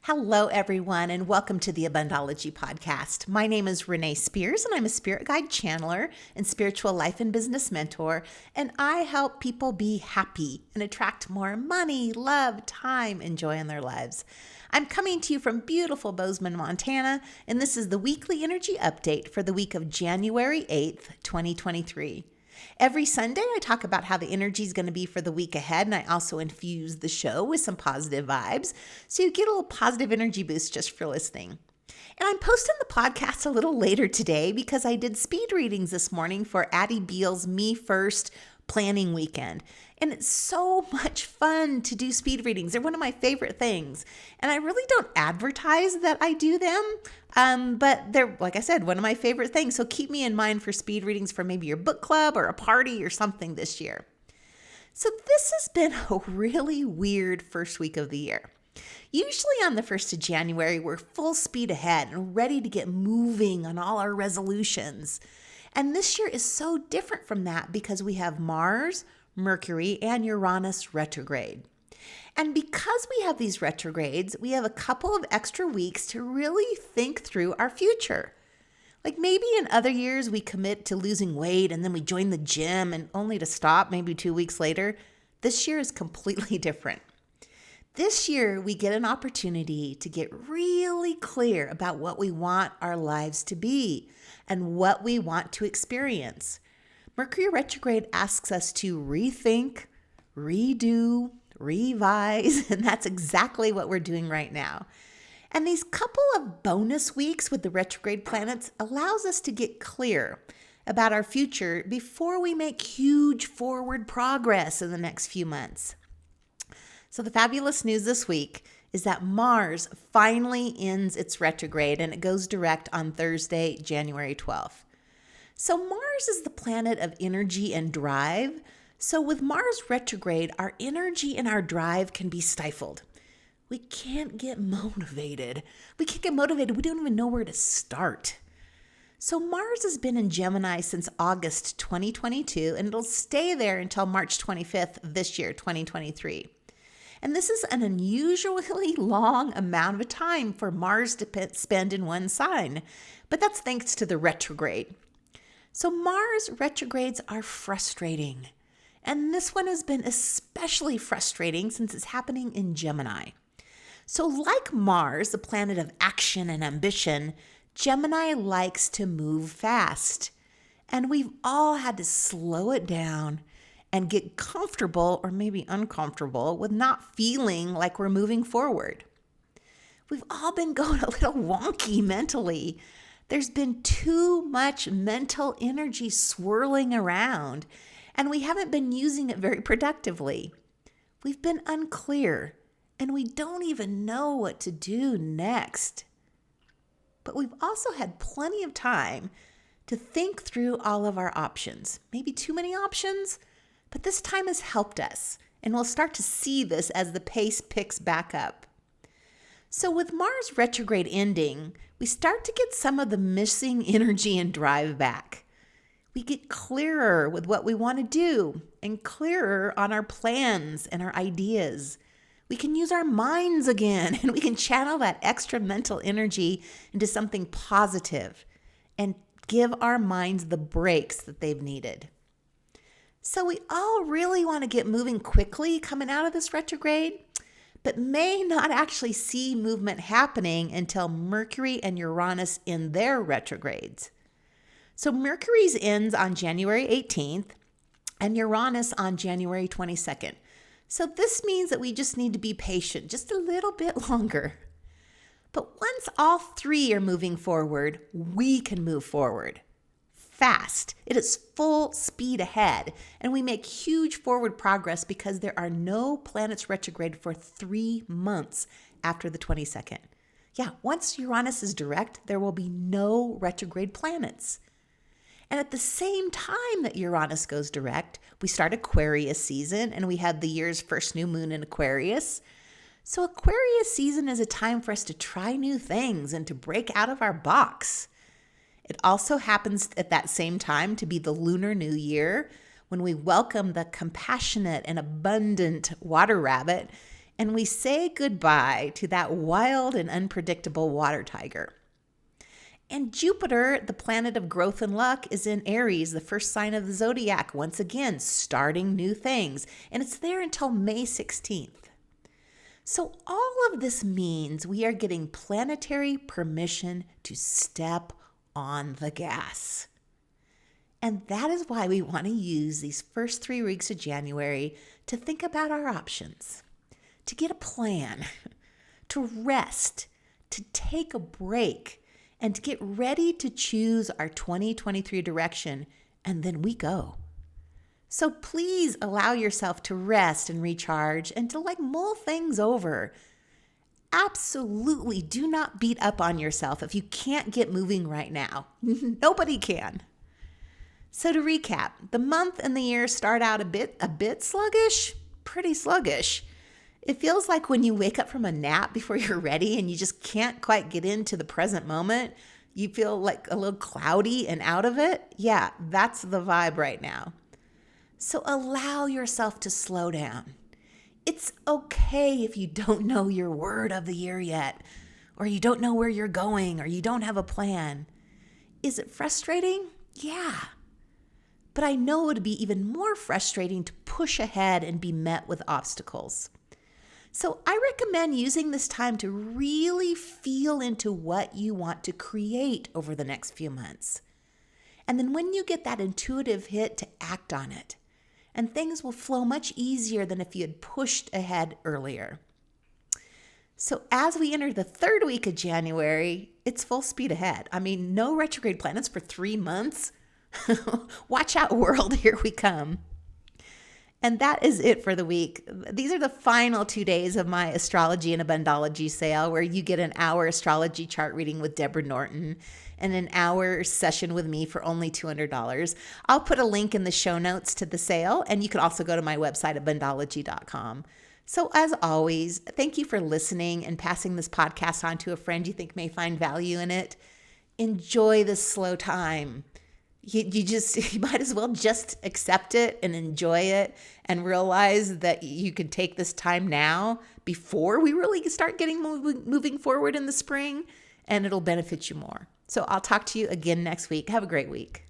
Hello, everyone, and welcome to the Abundology Podcast. My name is Renee Spears, and I'm a spirit guide channeler and spiritual life and business mentor, and I help people be happy and attract more money, love, time, and joy in their lives. I'm coming to you from beautiful Bozeman, Montana, and this is the weekly energy update for the week of January 8th, 2023. Every Sunday, I talk about how the energy is going to be for the week ahead, and I also infuse the show with some positive vibes, so you get a little positive energy boost just for listening. And I'm posting the podcast a little later today because I did speed readings this morning for Addie Beal's Me First planning weekend. And it's so much fun to do speed readings. They're one of my favorite things. And I really don't advertise that I do them, but they're, like I said, one of my favorite things. So keep me in mind for speed readings for maybe your book club or a party or something this year. So this has been a really weird first week of the year. Usually on the 1st of January, we're full speed ahead and ready to get moving on all our resolutions. And this year is so different from that because we have Mars, Mercury, and Uranus retrograde. And because we have these retrogrades, we have a couple of extra weeks to really think through our future. Like maybe in other years, we commit to losing weight and then we join the gym and only to stop maybe 2 weeks later. This year is completely different. This year, we get an opportunity to get really clear about what we want our lives to be and what we want to experience. Mercury retrograde asks us to rethink, redo, revise, and that's exactly what we're doing right now. And these couple of bonus weeks with the retrograde planets allows us to get clear about our future before we make huge forward progress in the next few months. So the fabulous news this week is that Mars finally ends its retrograde and it goes direct on Thursday, January 12th. So Mars is the planet of energy and drive. So with Mars retrograde, our energy and our drive can be stifled. We can't get motivated. We don't even know where to start. So Mars has been in Gemini since August 2022, and it'll stay there until March 25th this year, 2023. And this is an unusually long amount of time for Mars to spend in one sign, but that's thanks to the retrograde. So Mars retrogrades are frustrating, and this one has been especially frustrating since it's happening in Gemini. So like Mars, the planet of action and ambition, Gemini likes to move fast, and we've all had to slow it down and get comfortable or maybe uncomfortable with not feeling like we're moving forward. We've all been going a little wonky mentally. There's been too much mental energy swirling around, and we haven't been using it very productively. We've been unclear, and we don't even know what to do next. But we've also had plenty of time to think through all of our options. Maybe too many options? But this time has helped us, and we'll start to see this as the pace picks back up. So with Mars retrograde ending, we start to get some of the missing energy and drive back. We get clearer with what we want to do and clearer on our plans and our ideas. We can use our minds again, and we can channel that extra mental energy into something positive and give our minds the breaks that they've needed. So we all really want to get moving quickly coming out of this retrograde, but may not actually see movement happening until Mercury and Uranus in their retrogrades. So Mercury's ends on January 18th and Uranus on January 22nd. So this means that we just need to be patient just a little bit longer. But once all three are moving forward, we can move forward fast. It is full speed ahead, and we make huge forward progress because there are no planets retrograde for 3 months after the 22nd. Yeah, once Uranus is direct, there will be no retrograde planets. And at the same time that Uranus goes direct, we start Aquarius season, and we have the year's first new moon in Aquarius. So Aquarius season is a time for us to try new things and to break out of our box. It also happens at that same time to be the Lunar New Year, when we welcome the compassionate and abundant water rabbit and we say goodbye to that wild and unpredictable water tiger. And Jupiter, the planet of growth and luck, is in Aries, the first sign of the zodiac, once again, starting new things. And it's there until May 16th. So all of this means we are getting planetary permission to step on the gas. And that is why we want to use these first 3 weeks of January to think about our options, to get a plan, to rest, to take a break, and to get ready to choose our 2023 direction, and then we go. So please allow yourself to rest and recharge and to mull things over. Absolutely do not beat up on yourself if you can't get moving right now. Nobody can. So to recap, the month and the year start out a bit sluggish, pretty sluggish. It feels like when you wake up from a nap before you're ready and you just can't quite get into the present moment, you feel like a little cloudy and out of it. Yeah, that's the vibe right now. So allow yourself to slow down. It's okay if you don't know your word of the year yet, or you don't know where you're going, or you don't have a plan. Is it frustrating? Yeah. But I know it would be even more frustrating to push ahead and be met with obstacles. So I recommend using this time to really feel into what you want to create over the next few months. And then when you get that intuitive hit, to act on it. And things will flow much easier than if you had pushed ahead earlier. So as we enter the 3rd week of January, it's full speed ahead. I mean, no retrograde planets for 3 months. Watch out, world, here we come. And that is it for the week. These are the final 2 days of my astrology and abundology sale, where you get an hour astrology chart reading with Deborah Norton and an hour session with me for only $200. I'll put a link in the show notes to the sale, and you can also go to my website, abundology.com. So as always, thank you for listening and passing this podcast on to a friend you think may find value in it. Enjoy this slow time. You might as well just accept it and enjoy it and realize that you can take this time now before we really start getting moving forward in the spring, and it'll benefit you more. So I'll talk to you again next week. Have a great week.